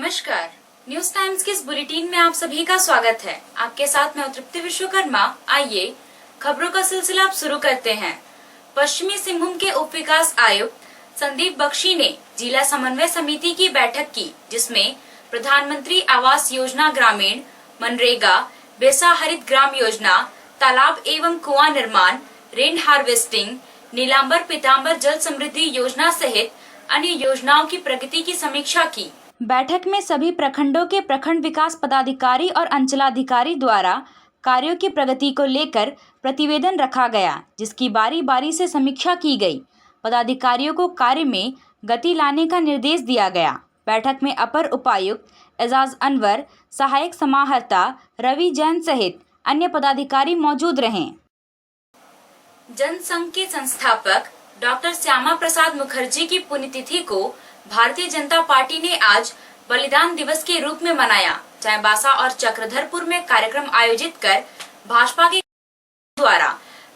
नमस्कार, news times के इस बुलेटिन में आप सभी का स्वागत है। आपके साथ मैं तृप्ति विश्वकर्मा। आइए खबरों का सिलसिला आप शुरू करते हैं। पश्चिमी सिंहभूम के उप विकास आयुक्त संदीप बख्शी ने जिला समन्वय समिति की बैठक की, जिसमें प्रधानमंत्री आवास योजना ग्रामीण, मनरेगा, बेसा हरित ग्राम योजना, तालाब एवं कुआं निर्माण, रेन हार्वेस्टिंग, नीलांबर पीतांबर जल समृद्धि योजना सहित अन्य योजनाओं की प्रगति की समीक्षा की। बैठक में सभी प्रखंडों के प्रखंड विकास पदाधिकारी और अंचलाधिकारी द्वारा कार्यों की प्रगति को लेकर प्रतिवेदन रखा गया, जिसकी बारी बारी से समीक्षा की गई। पदाधिकारियों को कार्य में गति लाने का निर्देश दिया गया। बैठक में अपर उपायुक्त एजाज अनवर, सहायक समाहर्ता रवि जैन सहित अन्य पदाधिकारी मौजूद रहे। जनसंघ के संस्थापक डॉक्टर श्यामा प्रसाद मुखर्जी की पुण्यतिथि को भारतीय जनता पार्टी ने आज बलिदान दिवस के रूप में मनाया। चाईबासा और चक्रधरपुर में कार्यक्रम आयोजित कर भाजपा के द्वारा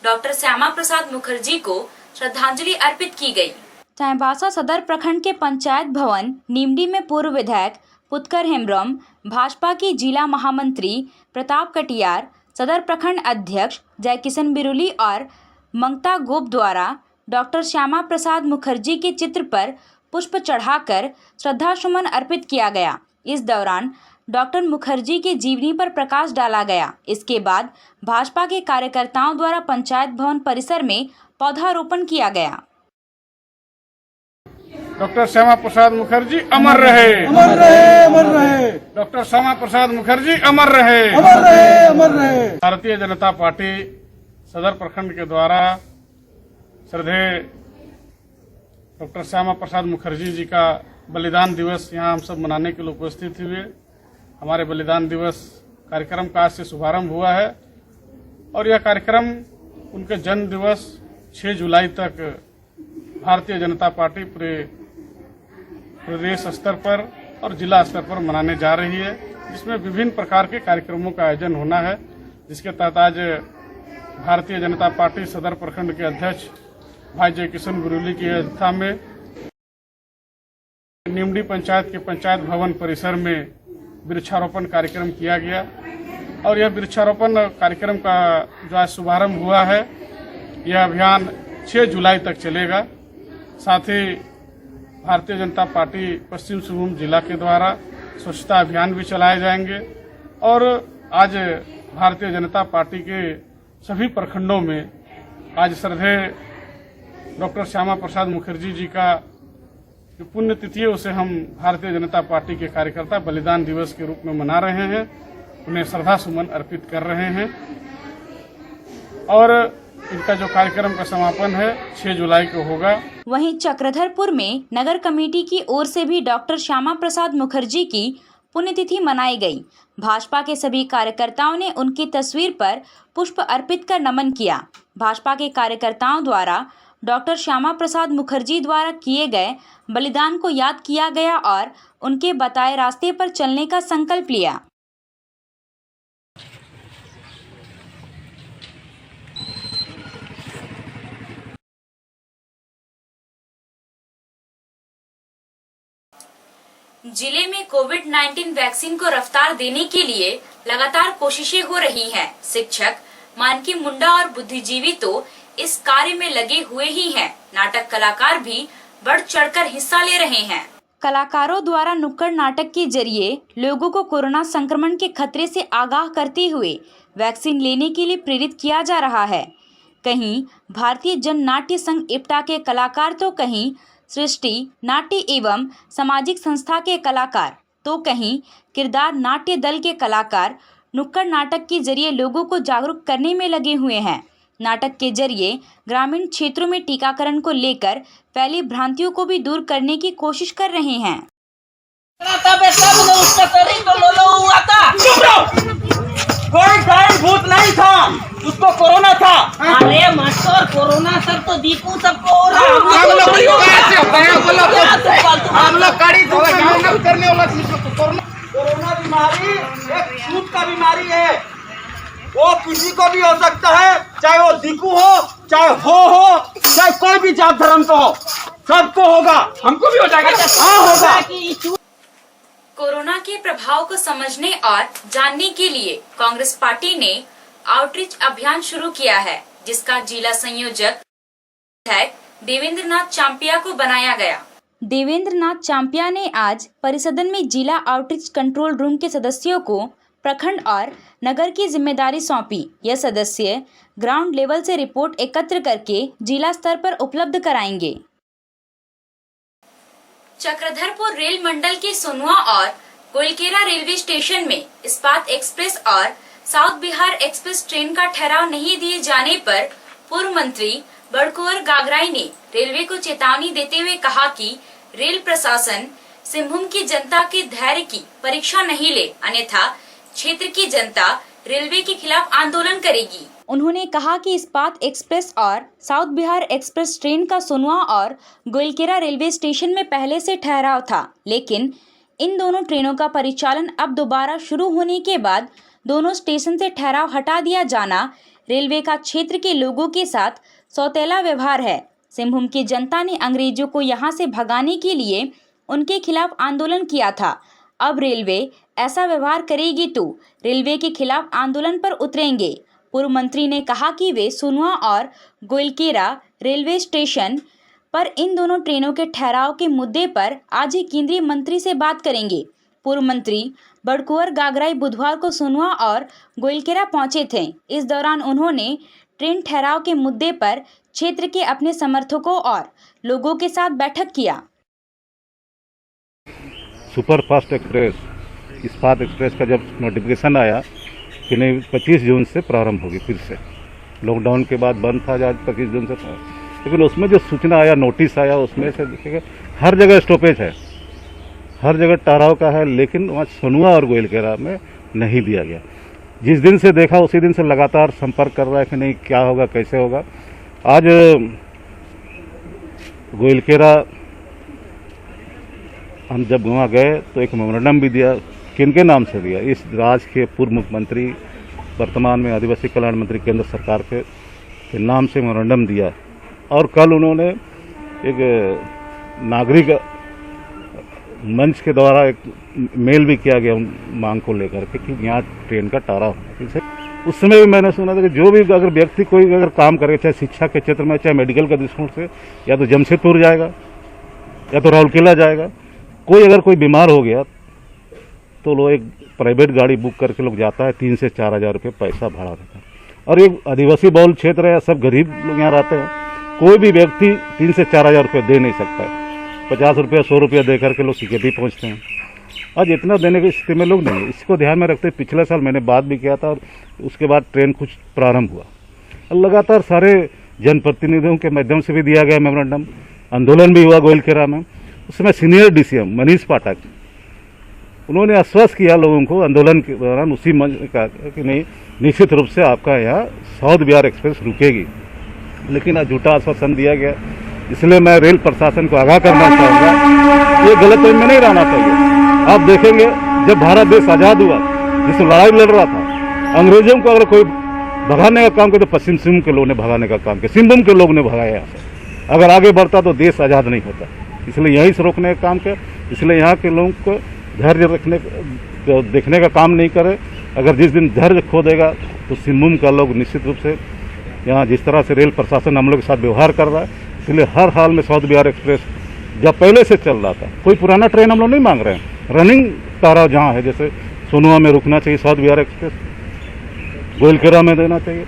डॉक्टर श्यामा प्रसाद मुखर्जी को श्रद्धांजलि अर्पित की गई। चाईबासा सदर प्रखंड के पंचायत भवन नीमडी में पूर्व विधायक पुतकर हेम्ब्रम, भाजपा की जिला महामंत्री प्रताप कटियार, सदर प्रखंड अध्यक्ष जय किशन बिरुली और मंगता गोप द्वारा डॉक्टर श्यामा प्रसाद मुखर्जी के चित्र पर पुष्प चढ़ाकर श्रद्धा सुमन अर्पित किया गया। इस दौरान डॉक्टर मुखर्जी के जीवनी पर प्रकाश डाला गया। इसके बाद भाजपा के कार्यकर्ताओं द्वारा पंचायत भवन परिसर में पौधारोपण किया गया। डॉक्टर श्यामा प्रसाद मुखर्जी अमर रहे, अमर रहे, अमर रहे। डॉक्टर श्यामा प्रसाद मुखर्जी अमर रहे, अमर रहे, अमर रहे। भारतीय जनता पार्टी सदर प्रखंड के द्वारा श्रद्धेय डॉक्टर श्यामा प्रसाद मुखर्जी जी का बलिदान दिवस यहाँ हम सब मनाने के लिए उपस्थित हुए। हमारे बलिदान दिवस कार्यक्रम का आज से शुभारंभ हुआ है और यह कार्यक्रम उनके जन्म दिवस 6 जुलाई तक भारतीय जनता पार्टी पूरे प्रदेश स्तर पर और जिला स्तर पर मनाने जा रही है, जिसमें विभिन्न प्रकार के कार्यक्रमों का आयोजन होना है, जिसके तहत आज भारतीय जनता पार्टी सदर प्रखंड के अध्यक्ष भाई जय किशन बिरुली की अध्यक्षता में नीमडी पंचायत के पंचायत भवन परिसर में वृक्षारोपण कार्यक्रम किया गया और यह वृक्षारोपण कार्यक्रम का जो आज शुभारंभ हुआ है, यह अभियान 6 जुलाई तक चलेगा। साथ ही भारतीय जनता पार्टी पश्चिम सिंहभूम जिला के द्वारा स्वच्छता अभियान भी चलाए जाएंगे और आज भारतीय जनता पार्टी के सभी प्रखंडों में आज श्रद्धेय डॉक्टर श्यामा प्रसाद मुखर्जी जी का जो पुण्यतिथि है उसे हम भारतीय जनता पार्टी के कार्यकर्ता बलिदान दिवस के रूप में मना रहे हैं, उन्हें श्रद्धा सुमन अर्पित कर रहे हैं और इनका जो कार्यक्रम का समापन है 6 जुलाई को होगा। वहीं चक्रधरपुर में नगर कमेटी की ओर से भी डॉक्टर श्यामा प्रसाद मुखर्जी की पुण्यतिथि मनाई गई। भाजपा के सभी कार्यकर्ताओं ने उनकी तस्वीर पर पुष्प अर्पित कर नमन किया। भाजपा के कार्यकर्ताओं द्वारा डॉक्टर श्यामा प्रसाद मुखर्जी द्वारा किए गए बलिदान को याद किया गया और उनके बताए रास्ते पर चलने का संकल्प लिया। जिले में कोविड-19 वैक्सीन को रफ्तार देने के लिए लगातार कोशिशें हो रही हैं। शिक्षक, मानकी मुंडा और बुद्धिजीवी तो इस कार्य में लगे हुए ही हैं। नाटक कलाकार भी बढ़ चढ़कर हिस्सा ले रहे हैं। कलाकारों द्वारा नुक्कड़ नाटक के जरिए लोगों को कोरोना संक्रमण के खतरे से आगाह करते हुए वैक्सीन लेने के लिए प्रेरित किया जा रहा है। कहीं भारतीय जन नाट्य संघ इप्टा के कलाकार तो कहीं सृष्टि नाट्य एवं सामाजिक संस्था के कलाकार तो कहीं किरदार नाट्य दल के कलाकार नुक्कड़ नाटक के जरिए लोगों को जागरूक करने में लगे हुए हैं। नाटक के जरिए ग्रामीण क्षेत्रों में टीकाकरण को लेकर फैली भ्रांतियों को भी दूर करने की कोशिश कर रहे हैं। कोई भूत नहीं था, उसको कोरोना था। अरे मास्टर, कोरोना सब तो दीपू सबको हो रहा कोरोना बीमारी एक छूत का बीमारी है, वो किसी को भी हो सकता है, चाहे वो दिकू हो, चाहे चाहे कोई भी जात धर्म का हो, सबको होगा। हमको भी हो जाएगा। हाँ होगा। कोरोना के प्रभाव को समझने और जानने के लिए कांग्रेस पार्टी ने आउटरीच अभियान शुरू किया है, जिसका जिला संयोजक देवेंद्र नाथ चांपिया को बनाया गया। देवेंद्र नाथ चांपिया ने आज परिसदन में जिला आउटरीच कंट्रोल रूम के सदस्यों को प्रखंड और नगर की जिम्मेदारी सौंपी। यह सदस्य ग्राउंड लेवल से रिपोर्ट एकत्र करके जिला स्तर पर उपलब्ध कराएंगे। चक्रधरपुर रेल मंडल के सोनुआ और गोलकेरा रेलवे स्टेशन में इस्पात एक्सप्रेस और साउथ बिहार एक्सप्रेस ट्रेन का ठहराव नहीं दिए जाने पर पूर्व मंत्री बड़कुंवर गागराई ने रेलवे को चेतावनी देते हुए कहा कि रेल प्रशासन सिंहभूम की जनता के धैर्य की परीक्षा नहीं ले, अन्यथा क्षेत्र की जनता रेलवे के खिलाफ आंदोलन करेगी। उन्होंने कहा कि इस्पात एक्सप्रेस और साउथ बिहार एक्सप्रेस ट्रेन का सोनुआ और गोलकेरा रेलवे स्टेशन में पहले से ठहराव था, लेकिन इन दोनों ट्रेनों का परिचालन अब दोबारा शुरू होने के बाद दोनों स्टेशन से ठहराव हटा दिया जाना रेलवे का क्षेत्र के लोगों के साथ सौतेला व्यवहार है। सिंहभूम की जनता ने अंग्रेजों को यहां से भगाने के लिए उनके खिलाफ आंदोलन किया था। अब रेलवे ऐसा व्यवहार करेगी तो रेलवे के खिलाफ आंदोलन पर उतरेंगे। पूर्व मंत्री ने कहा कि वे सोनुआ और गोलकेरा रेलवे स्टेशन पर इन दोनों ट्रेनों के ठहराव के मुद्दे पर आज ही केंद्रीय मंत्री से बात करेंगे। पूर्व मंत्री बड़कुंवर गागराई बुधवार को सोनुआ और गोलकेरा पहुंचे थे। इस दौरान उन्होंने ट्रेन ठहराव के मुद्दे पर क्षेत्र के अपने समर्थकों और लोगों के साथ बैठक किया। सुपर फास्ट एक्सप्रेस इस्पात एक्सप्रेस का जब नोटिफिकेशन आया कि नहीं 25 जून से प्रारंभ होगी, फिर से लॉकडाउन के बाद बंद था, आज 25 जून से था, लेकिन उसमें जो सूचना आया, नोटिस आया, उसमें से देखिएगा हर जगह स्टॉपेज है, हर जगह ठहराव का है, लेकिन वहाँ सोनुआ और गोलकेरा में नहीं दिया गया। जिस दिन से देखा उसी दिन से लगातार संपर्क कर रहा है कि नहीं क्या होगा, कैसे होगा। आज गोलकेरा हम जब वहाँ गए तो एक मेमोरेंडम भी दिया। किनके नाम से दिया? इस राज्य के पूर्व मुख्यमंत्री, वर्तमान में आदिवासी कल्याण मंत्री केंद्र सरकार के नाम से मेमोरेंडम दिया। और कल उन्होंने एक नागरिक मंच के द्वारा एक मेल भी किया गया मांग को लेकर के कि यहाँ ट्रेन का ठहराव होना। उस समय भी मैंने सुना था कि जो भी अगर व्यक्ति कोई अगर काम करे, चाहे शिक्षा के क्षेत्र में, चाहे मेडिकल का दृष्टिकोण से, या तो जमशेदपुर जाएगा या तो राउरकेला जाएगा। कोई अगर कोई बीमार हो गया तो लोग एक प्राइवेट गाड़ी बुक करके लोग जाता है, 3 से 4 हज़ार रुपये पैसा भाड़ा देता है। और ये आदिवासी बहुल क्षेत्र है, सब गरीब लोग यहाँ रहते हैं। कोई भी व्यक्ति 3 से 4 हज़ार रुपये दे नहीं सकता है। 50 रुपया 100 रुपया दे करके लोग सिकेटी पहुँचते हैं। आज इतना देने की स्थिति में लोग नहीं है। इसको ध्यान में रखते पिछले साल मैंने बात भी किया था और उसके बाद ट्रेन कुछ प्रारंभ हुआ। लगातार सारे जनप्रतिनिधियों के माध्यम से भी दिया गया मेमोरेंडम, आंदोलन भी हुआ गोलकेरा में। उसमें सीनियर डीसीएम मनीष पाठक उन्होंने आश्वस्त किया लोगों को आंदोलन के दौरान, उसी मंच में कहा कि नहीं, निश्चित रूप से आपका यहाँ साउथ बिहार एक्सप्रेस रुकेगी। लेकिन आज झूठा आश्वासन दिया गया। इसलिए मैं रेल प्रशासन को आगाह करना चाहूँगा, ये गलत में नहीं रहना चाहिए। आप देखेंगे जब भारत देश आज़ाद हुआ, जिस लड़ाई लड़ रहा था, अंग्रेजों को अगर कोई भगाने का काम किया तो पश्चिम सिंहभूम के लोगों ने भगाने का काम किया, सिंहभूम के लोगों ने भगाया यहाँ से। अगर आगे बढ़ता तो देश आज़ाद नहीं होता। इसलिए यहीं से रोकने का काम किया। इसलिए यहाँ के लोगों को धैर्य रखने देखने का काम नहीं करे। अगर जिस दिन धैर्य खो देगा तो सिंहभूम का लोग निश्चित रूप से यहाँ जिस तरह से रेल प्रशासन हम लोग के साथ व्यवहार कर रहा है, इसलिए हर हाल में साउथ बिहार एक्सप्रेस जब पहले से चल रहा था, कोई पुराना ट्रेन हम लोग नहीं मांग रहे हैं। रनिंग ठहराव जहाँ है, जैसे सोनुआ में रुकना चाहिए साउथ बिहार एक्सप्रेस, गोलकेरा में देना चाहिए,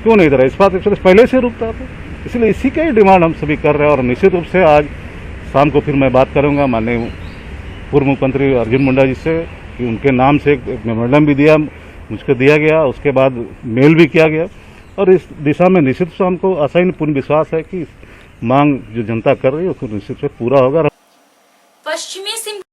क्यों नहीं दे रहा? इस्पात एक्सप्रेस पहले से रुकता था। इसलिए इसी का ही डिमांड हम सभी कर रहे हैं। और निश्चित रूप से आज शाम को फिर मैं बात करूँगा माननीय पूर्व मुख्यमंत्री अर्जुन मुंडा जी से कि उनके नाम से एक मेमोरेंडम भी मुझको दिया गया, उसके बाद मेल भी किया गया। और इस दिशा में निश्चित से हमको आशा पूर्ण विश्वास है कि मांग जो जनता कर रही है उसको निश्चित से पूरा होगा। पश्चिमी सिंहभूम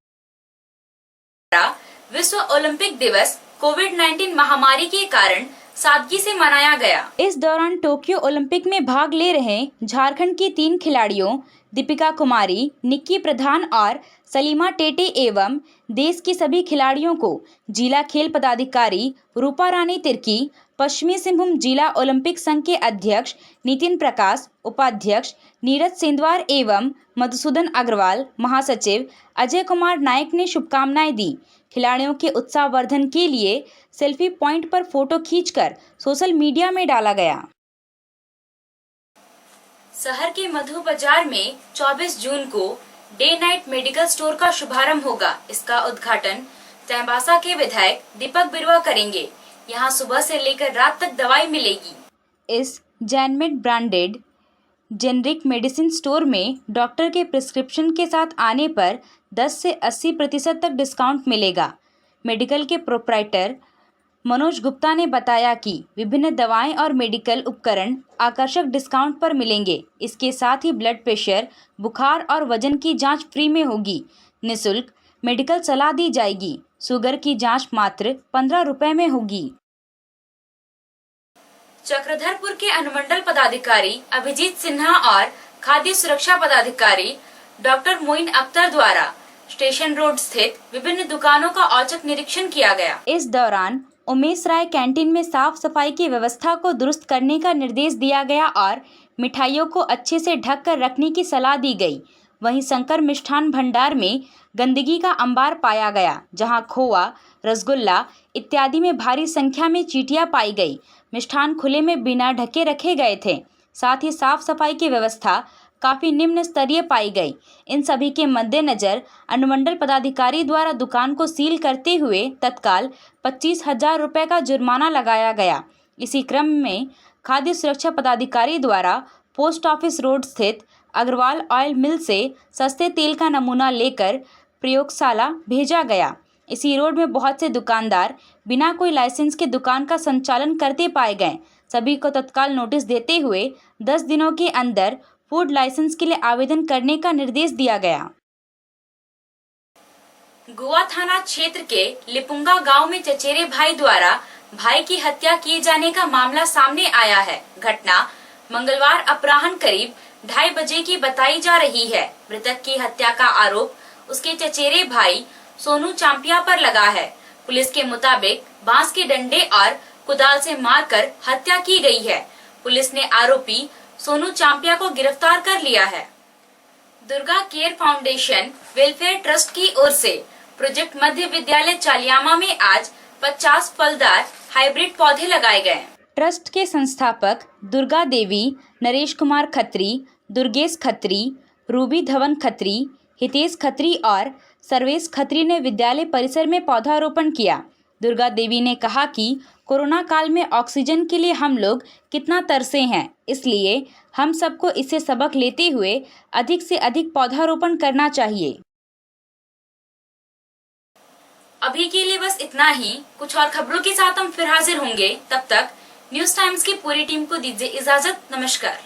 विश्व ओलंपिक दिवस कोविड-19 महामारी के कारण सादगी से मनाया गया। इस दौरान टोक्यो ओलंपिक में भाग ले रहे झारखंड की 3 खिलाड़ियों दीपिका कुमारी, निक्की प्रधान और सलीमा टेटे एवं देश के सभी खिलाड़ियों को जिला खेल पदाधिकारी रूपा रानी तिर्की, पश्चिमी सिंहभूम जिला ओलंपिक संघ के अध्यक्ष नितिन प्रकाश, उपाध्यक्ष नीरज सेंधवार एवं मधुसूदन अग्रवाल, महासचिव अजय कुमार नायक ने शुभकामनाएं दी। खिलाड़ियों के उत्साहवर्धन के लिए सेल्फी पॉइंट पर फोटो खींचकर सोशल मीडिया में डाला गया। शहर के मधु बाजार में 24 जून को डे नाइट मेडिकल स्टोर का शुभारंभ होगा। इसका उद्घाटन चाईबासा के विधायक दीपक बिरुआ करेंगे। यहाँ सुबह से लेकर रात तक दवाई मिलेगी। इस जैनमेड ब्रांडेड जेनरिक मेडिसिन स्टोर में डॉक्टर के प्रिस्क्रिप्शन के साथ आने पर 10 से 80% तक डिस्काउंट मिलेगा। मेडिकल के प्रोप्राइटर मनोज गुप्ता ने बताया कि विभिन्न दवाएं और मेडिकल उपकरण आकर्षक डिस्काउंट पर मिलेंगे। इसके साथ ही ब्लड प्रेशर, बुखार और वजन की जांच फ्री में होगी। निःशुल्क मेडिकल सलाह दी जाएगी। शुगर की जांच मात्र 15 रुपए में होगी। चक्रधरपुर के अनुमंडल पदाधिकारी अभिजीत सिन्हा और खाद्य सुरक्षा पदाधिकारी डॉक्टर मोइन अख्तर द्वारा स्टेशन रोड स्थित विभिन्न दुकानों का औचक निरीक्षण किया गया। इस दौरान उमेश राय कैंटीन में साफ सफाई की व्यवस्था को दुरुस्त करने का निर्देश दिया गया और मिठाइयों को अच्छे से ढक कर रखने की सलाह दी गई। वहीं शंकर मिष्ठान भंडार में गंदगी का अंबार पाया गया, जहां खोआ, रसगुल्ला इत्यादि में भारी संख्या में चींटियां पाई गई। मिष्ठान खुले में बिना ढके रखे गए थे। साथ ही साफ सफाई की व्यवस्था काफी निम्न स्तरीय पाई गई। इन सभी के मद्देनजर अनुमंडल पदाधिकारी द्वारा दुकान को सील करते हुए तत्काल 25,000 रुपये का जुर्माना लगाया गया। इसी क्रम में खाद्य सुरक्षा पदाधिकारी द्वारा पोस्ट ऑफिस रोड स्थित अग्रवाल ऑयल मिल से सस्ते तेल का नमूना लेकर प्रयोगशाला भेजा गया। इसी रोड में बहुत से दुकानदार बिना कोई लाइसेंस के दुकान का संचालन करते पाए गए। सभी को तत्काल नोटिस देते हुए 10 दिनों के अंदर फूड लाइसेंस के लिए आवेदन करने का निर्देश दिया गया। गोवा थाना क्षेत्र के लिपुंगा गांव में चचेरे भाई द्वारा भाई की हत्या किए जाने का मामला सामने आया है। घटना मंगलवार अपराह्न करीब 2:30 बजे की बताई जा रही है। मृतक की हत्या का आरोप उसके चचेरे भाई सोनू चांपिया पर लगा है। पुलिस के मुताबिक बांस के डंडे और कुदाल से मारकर हत्या की गई है। पुलिस ने आरोपी सोनू चांपिया को गिरफ्तार कर लिया है। Durga care foundation welfare trust की ओर से प्रोजेक्ट मध्य विद्यालय चालियामा में आज 50 फलदार हाइब्रिड पौधे लगाए गए। ट्रस्ट के संस्थापक दुर्गा देवी, नरेश कुमार खत्री, दुर्गेश खत्री, रूबी धवन खत्री, हितेश खत्री और सर्वेश खत्री ने विद्यालय परिसर में पौधारोपण किया। दुर्गा देवी ने कहा कि कोरोना काल में ऑक्सीजन के लिए हम लोग कितना तरसे हैं, इसलिए हम सबको इससे सबक लेते हुए अधिक से अधिक पौधारोपण करना चाहिए। अभी के लिए बस इतना ही। कुछ और खबरों के साथ हम फिर हाजिर होंगे। तब तक न्यूज़ टाइम्स की पूरी टीम को दीजिए इजाजत। नमस्कार।